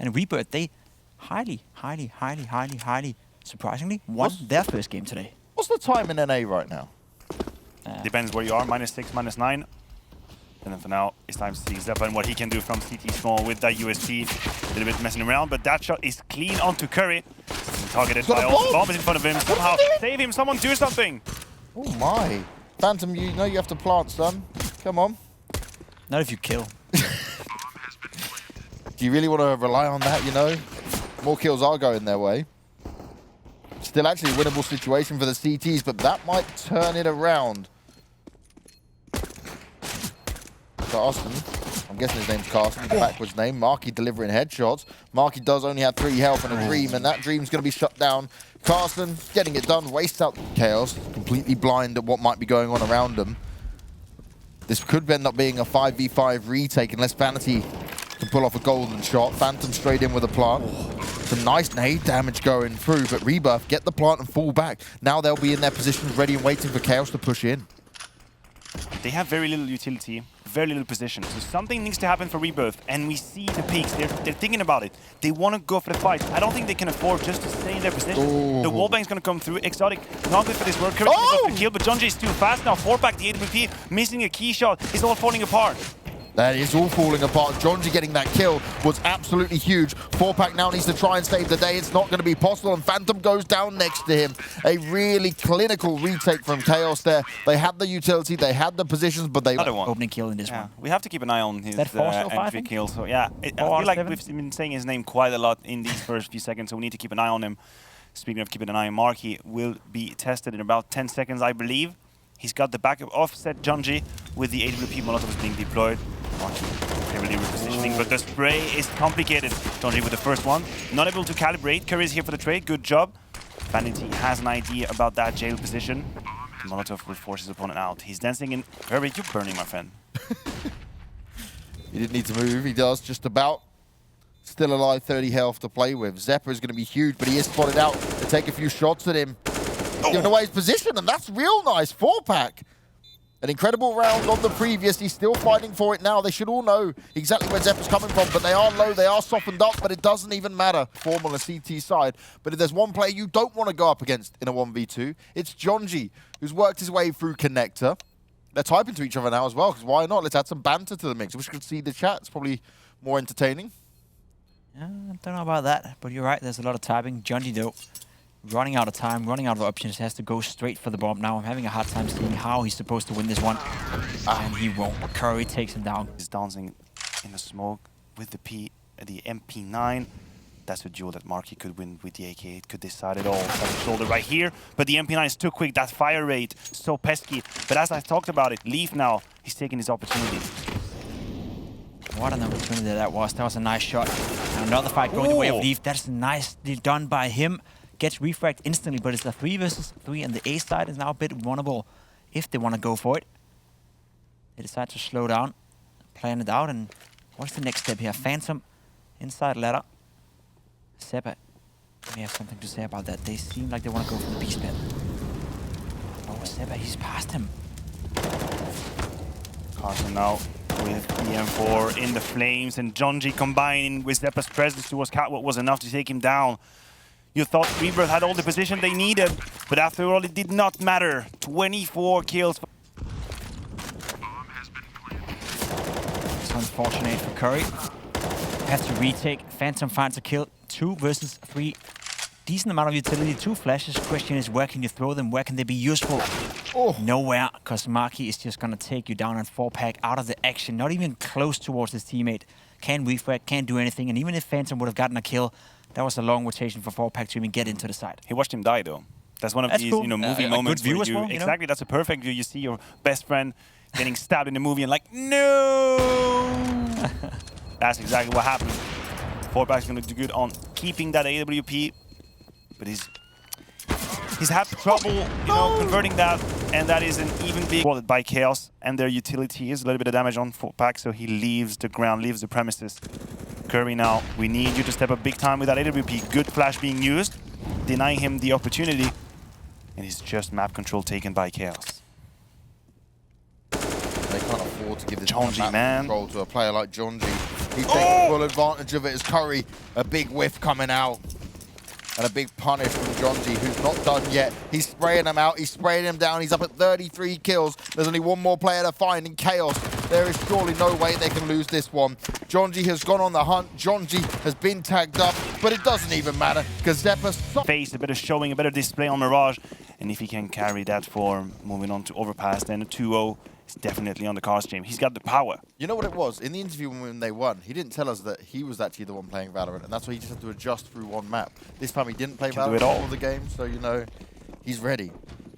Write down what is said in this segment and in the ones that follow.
And Rebirth, they highly, surprisingly, won their first game today. What's the time in NA right now? Depends where you are, -6, -9. And then for now, it's time to see Xeppaa and what he can do from CT small with that USP. A little bit messing around, but that shot is clean onto Curry. Targeted by all the bombs in front of him. Somehow save him, someone do something. Oh my. Phantom, you know you have to plant, son. Come on. Not if you kill. Do you really want to rely on that, you know? More kills are going their way. Still actually a winnable situation for the CTs, but that might turn it around. Carsten, I'm guessing his name's Carsten, the backwards name. MarKE delivering headshots. MarKE does only have 3 health and a Dream, and that Dream's going to be shut down. Carsten getting it done, wastes out Chaos, completely blind at what might be going on around them. This could end up being a 5v5 retake unless Vanity can pull off a golden shot. Phantom straight in with a plant. Some nice nade damage going through, but Rebirth get the plant and fall back. Now they'll be in their positions ready and waiting for Chaos to push in. They have very little utility, very little position. So something needs to happen for Rebirth, and we see the peaks. They're thinking about it. They want to go for the fight. I don't think they can afford just to stay in their position. Ooh. The wallbang's going to come through. XotiC, not good for this work. Curry got the kill, but Jonji is too fast now. 4-pack the AWP, missing a key shot. It's all falling apart. That is all falling apart. Jonji getting that kill was absolutely huge. 4-pack now needs to try and save the day. It's not going to be possible, and Phantom goes down next to him. A really clinical retake from Chaos there. They had the utility, they had the positions, but they... Another one. Opening kill in this one. We have to keep an eye on his entry kill. So yeah, I feel like we've been saying his name quite a lot in these first few seconds, so we need to keep an eye on him. Speaking of keeping an eye on MarKE, will be tested in about 10 seconds, I believe. He's got the backup offset Jonji with the AWP Molotov being deployed. MarKE heavily repositioning, but the spray is complicated. Jonji with the first one. Not able to calibrate. Curry is here for the trade. Good job. Vanity has an idea about that jail position. Molotov will force his opponent out. He's dancing in. Curry, you're burning, my friend. He didn't need to move. He does just about. Still alive, 30 health to play with. Xeppaa is going to be huge, but he is spotted out to take a few shots at him. Giving away his position, and that's real nice. 4-pack. An incredible round on the previous. He's still fighting for it now. They should all know exactly where Xeppaa's coming from, but they are low, they are softened up, but it doesn't even matter. Form on the CT side. But if there's one player you don't want to go up against in a 1v2, it's Jonji, who's worked his way through Connector. They're typing to each other now as well, because why not? Let's add some banter to the mix. We should see the chat. It's probably more entertaining. I don't know about that, but you're right. There's a lot of typing. Jonji, though, running out of time, running out of options, has to go straight for the bomb now. I'm having a hard time seeing how he's supposed to win this one. And he won't. Curry takes him down. He's dancing in the smoke with the MP9. That's a duel that MarKE could win with the AK. It could decide it all. On the shoulder right here. But the MP9 is too quick. That fire rate, so pesky. But as I talked about it, Leaf now, he's taking his opportunity. What an opportunity that was. That was a nice shot. And another fight going the way of Leaf. That's nicely done by him. Gets refragged instantly, but it's a 3 versus 3, and the A side is now a bit vulnerable if they want to go for it. They decide to slow down, plan it out, and what's the next step here? Phantom, inside ladder. Xeppaa may have something to say about that. They seem like they want to go for the beast pit. Oh, Xeppaa, he's past him. Carson now with the M4 in the flames, and Jonji combining with Xeppaa's presence towards Catwalk was enough to take him down. You thought Rebirth had all the position they needed, but after all, it did not matter. 24 kills. It's unfortunate for Curry. Has to retake. Phantom finds a kill. 2 versus 3. Decent amount of utility. 2 flashes. Question is, where can you throw them? Where can they be useful? Nowhere, because MarKE is just going to take you down, and 4-pack out of the action. Not even close towards his teammate. Can't refrag, can't do anything. And even if Phantom would have gotten a kill, that was a long rotation for 4-pack to even get into the side. He watched him die, though. That's one of these, cool. movie moments. Good view where as well, exactly, that's a perfect view. You see your best friend getting stabbed in the movie and like, no! That's exactly what happened. 4-pack's going to do good on keeping that AWP, but he's had trouble, converting that, and that is an even big wallet by Chaos, and their utility is a little bit of damage on 4-pack, so he leaves the ground, leaves the premises. Curry now, we need you to step up big time with that AWP. Good flash being used, denying him the opportunity, and it's just map control taken by Chaos. They can't afford to give this Jonji, map man. control to a player like Jonji. He takes full advantage of it as Curry, a big whiff coming out. And a big punish from Jonji, who's not done yet. He's spraying them out, he's spraying them down. He's up at 33 kills. There's only one more player to find in Chaos. There is surely no way they can lose this one. Jonji has gone on the hunt. Jonji has been tagged up, but it doesn't even matter because Xeppaa face, a bit of showing, a better display on Mirage. And if he can carry that form, moving on to Overpass, then a 2-0 is definitely on the cards, James. He's got the power. You know what it was? In the interview when they won, he didn't tell us that he was actually the one playing Valorant, and that's why he just had to adjust through one map. This time he didn't play Valorant all the game, so you know, he's ready.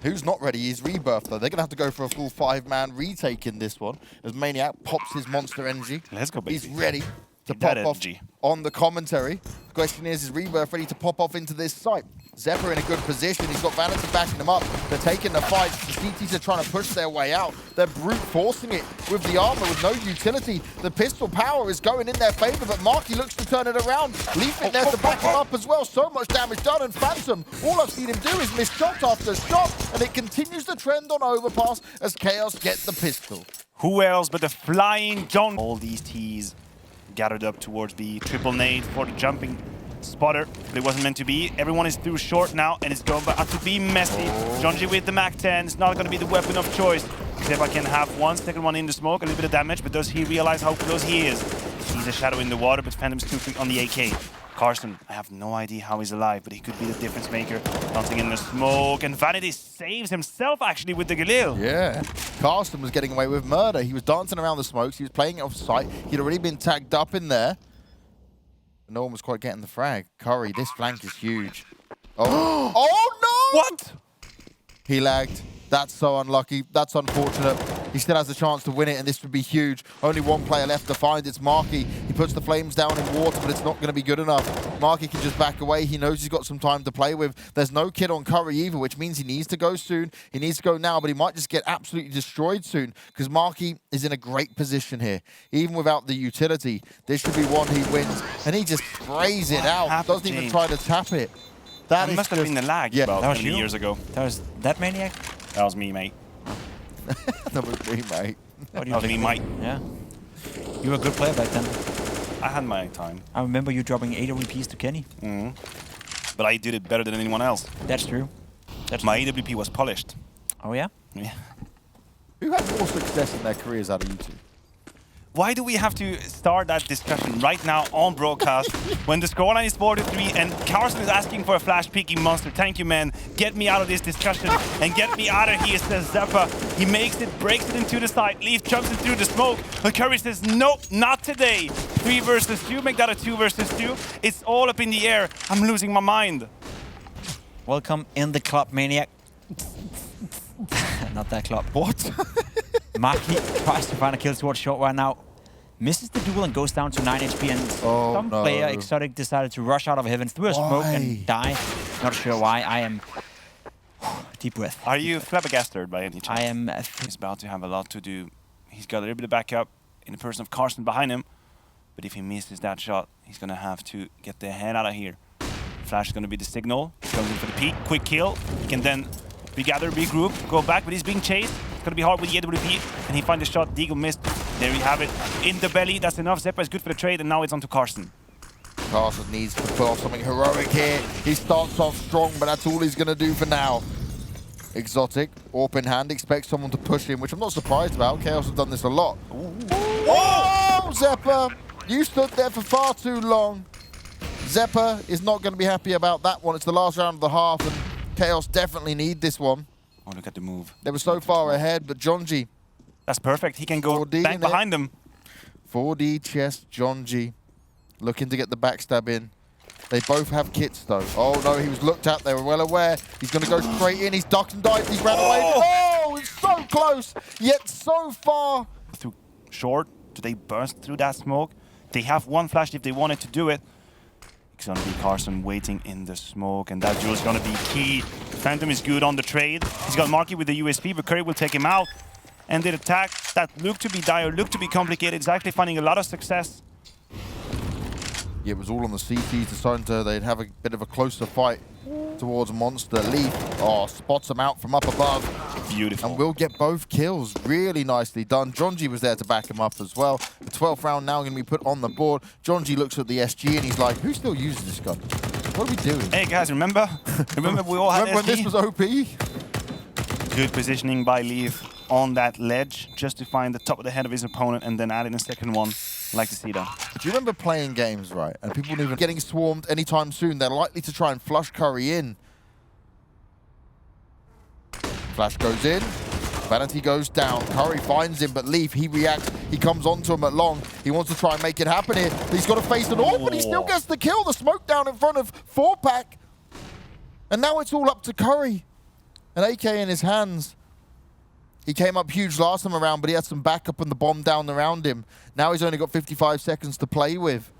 Who's not ready is Rebirth, though. They're going to have to go for a full 5-man retake in this one, as Maniac pops his monster energy. Let's go, baby. He's ready to pop off on the commentary. The question is Rebirth ready to pop off into this site? Xeppaa in a good position. He's got Vanity backing him up. They're taking the fight. The CTs are trying to push their way out. They're brute forcing it with the armor with no utility. The pistol power is going in their favor, but MarKE looks to turn it around. Leaf it there to back him up as well. So much damage done, and Phantom, all I've seen him do is miss shot after shot, and it continues the trend on Overpass as Chaos get the pistol. Who else but the flying John? All these T's gathered up towards the triple nade for the jumping spotter, but it wasn't meant to be. Everyone is through short now, and it's going to be messy. Jonji with the MAC-10 is not going to be the weapon of choice. Xeppaa can have one, second one in the smoke, a little bit of damage, but does he realize how close he is? He's a shadow in the water, but Phantom's too quick on the AK. Carson, I have no idea how he's alive, but he could be the difference maker. Bouncing in the smoke, and Vanity saves himself actually with the Galil. Yeah, Carson was getting away with murder. He was dancing around the smokes, he was playing it off sight. He'd already been tagged up in there. No one was quite getting the frag. Curry, this flank is huge. Oh, oh no! What? He lagged. That's so unlucky. That's unfortunate. He still has a chance to win it, and this would be huge. Only one player left to find. It's MarKE. He puts the flames down in water, but it's not going to be good enough. MarKE can just back away. He knows he's got some time to play with. There's no kid on Curry either, which means he needs to go soon. He needs to go now, but he might just get absolutely destroyed soon because MarKE is in a great position here. Even without the utility, this should be one he wins, and he just sprays it out. Doesn't even try to tap it. That must have been the lag about that was 20 years ago. That was that Maniac? That was me, mate. That was me, mate. What do That was me, mate. Yeah. You were a good player back then. I had my time. I remember you dropping 8 AWPs to Kenny. But I did it better than anyone else. That's true. My AWP was polished. Oh, yeah? Yeah. Who had more success in their careers out of you two? Why do we have to start that discussion right now on broadcast when the scoreline is 4-3 and Carson is asking for a flash peeking monster? Thank you, man. Get me out of this discussion and get me out of here, says Xeppaa. He makes it, breaks it into the side. Leaf jumps it through the smoke. But Curry says, nope, not today. 3 versus 2, make that a 2 versus 2. It's all up in the air. I'm losing my mind. Welcome in the club, Maniac. Not that club. What? MarKE tries to find a kill towards short right now. Misses the duel and goes down to 9 HP, and some player, XotiC, decided to rush out of heaven through a smoke and die. Not sure why. I am... Deep breath. Are you flabbergasted by any chance? I am... He's about to have a lot to do. He's got a little bit of backup in the person of Carson behind him. But if he misses that shot, he's going to have to get the head out of here. Flash is going to be the signal. He goes in for the peek. Quick kill. He can then regather, regroup, go back, but he's being chased. It's going to be hard with the AWP. And he finds the shot. Deagle missed. There we have it. In the belly. That's enough. Xeppaa is good for the trade, and now it's on to Carson. Carson needs to pull off something heroic here. He starts off strong, but that's all he's going to do for now. XotiC, AWP in hand, expects someone to push him, which I'm not surprised about. Chaos have done this a lot. Whoa, Xeppaa! You stood there for far too long. Xeppaa is not going to be happy about that one. It's the last round of the half, and Chaos definitely need this one. Oh, look at the move. They were so far ahead, but Jonji... That's perfect. He can go back behind them. 4D chest, Jonji. Looking to get the backstab in. They both have kits, though. Oh, no, he was looked at. They were well aware. He's going to go straight in. He's ducked and dived. He's ran away. Oh, it's so close, yet so far. Through short. Do they burst through that smoke? They have one flash if they wanted to do it. It's going to be Carson waiting in the smoke, and that duel is going to be key. Phantom is good on the trade. He's got MarKE with the USP, but Curry will take him out. And the attack that looked to be dire, looked to be complicated, is actually finding a lot of success. Yeah, it was all on the CTs, deciding they'd have a bit of a closer fight towards Monster. Leaf, spots him out from up above. Beautiful. And we'll get both kills. Really nicely done. Jonji was there to back him up as well. The 12th round now going to be put on the board. Jonji looks at the SG and he's like, who still uses this gun? What are we doing? Hey guys, remember? Remember we all had Remember when SG? this was OP? Good positioning by Leaf on that ledge, just to find the top of the head of his opponent and then add in a second one. Like to see that. Do you remember playing games, right? And people even getting swarmed anytime soon. They're likely to try and flush Curry in. Flash goes in. Vanity goes down. Curry finds him, but Leaf, he reacts. He comes onto him at long. He wants to try and make it happen here. He's got to face an AWP, but he still gets the kill. The smoke down in front of 4-pack. And now it's all up to Curry. An AK in his hands. He came up huge last time around, but he had some backup and the bomb down around him. Now he's only got 55 seconds to play with.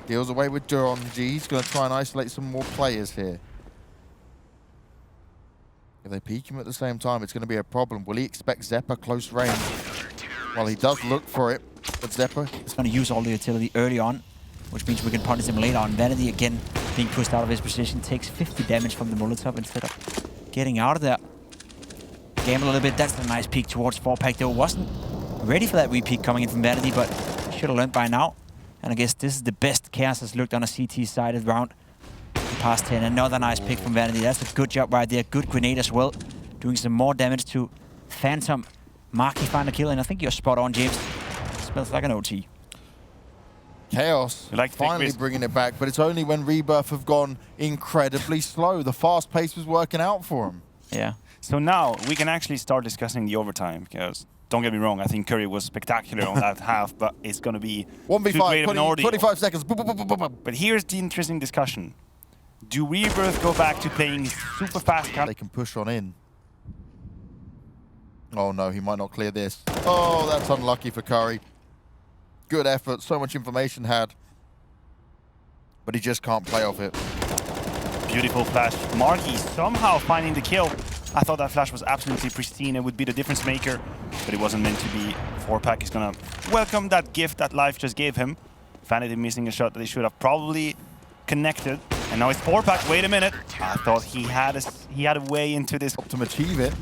Deals away with Jonji. He's going to try and isolate some more players here. If they peek him at the same time, it's going to be a problem. Will he expect Xeppaa close range? Well, he does look for it, but Xeppaa is going to use all the utility early on, which means we can punish him later on. Vanity again being pushed out of his position, takes 50 damage from the Molotov instead of getting out of there. Gamble a little bit. That's a nice peek towards 4-pack though. Wasn't ready for that repeat coming in from Vanity, but should have learned by now. And I guess this is the best Chaos has looked on a CT sided round. Past 10. Another nice pick from Vanity. That's a good job right there. Good grenade as well. Doing some more damage to Phantom. MarKE find a kill, and I think you're spot on, James. Smells like an OT. Chaos finally bringing it back, but it's only when Rebirth have gone incredibly slow. The fast pace was working out for him. Yeah. So now we can actually start discussing the overtime, because don't get me wrong, I think Curry was spectacular on that half, but it's going to be 1v5, 25 seconds. But here's the interesting discussion. Do Rebirth go back to playing super fast? They can push on in. Oh no, he might not clear this. Oh, that's unlucky for Curry. Good effort, so much information had. But he just can't play off it. Beautiful flash. MarKE somehow finding the kill. I thought that flash was absolutely pristine. It would be the difference maker, but it wasn't meant to be. 4-pack is gonna welcome that gift that life just gave him. Vanity missing a shot that he should have probably connected. And now it's 4-pack. Wait a minute. I thought he had a way into this. To achieve it.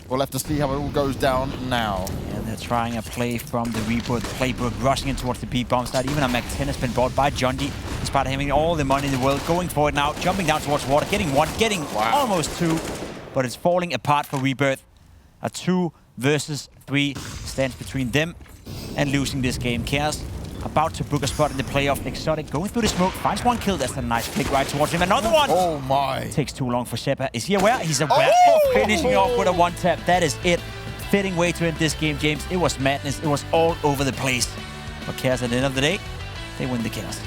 We'll have to see how it all goes down now. Yeah, they're trying a play from the Rebirth playbook, rushing in towards the B-bomb side. Even a MAC 10 has been bought by Jonji, despite having all the money in the world. Going for it now, jumping down towards water, getting one, getting almost two. But it's falling apart for Rebirth. A 2 versus 3 stands between them and losing this game. Chaos about to book a spot in the playoff. XotiC going through the smoke, finds one kill. That's a nice flick right towards him. Another one! Oh my! Takes too long for Xeppaa. Is he aware? He's aware. Finishing off with a 1-tap. That is it. Fitting way to end this game, James. It was madness. It was all over the place. But Chaos, at the end of the day, they win the Chaos.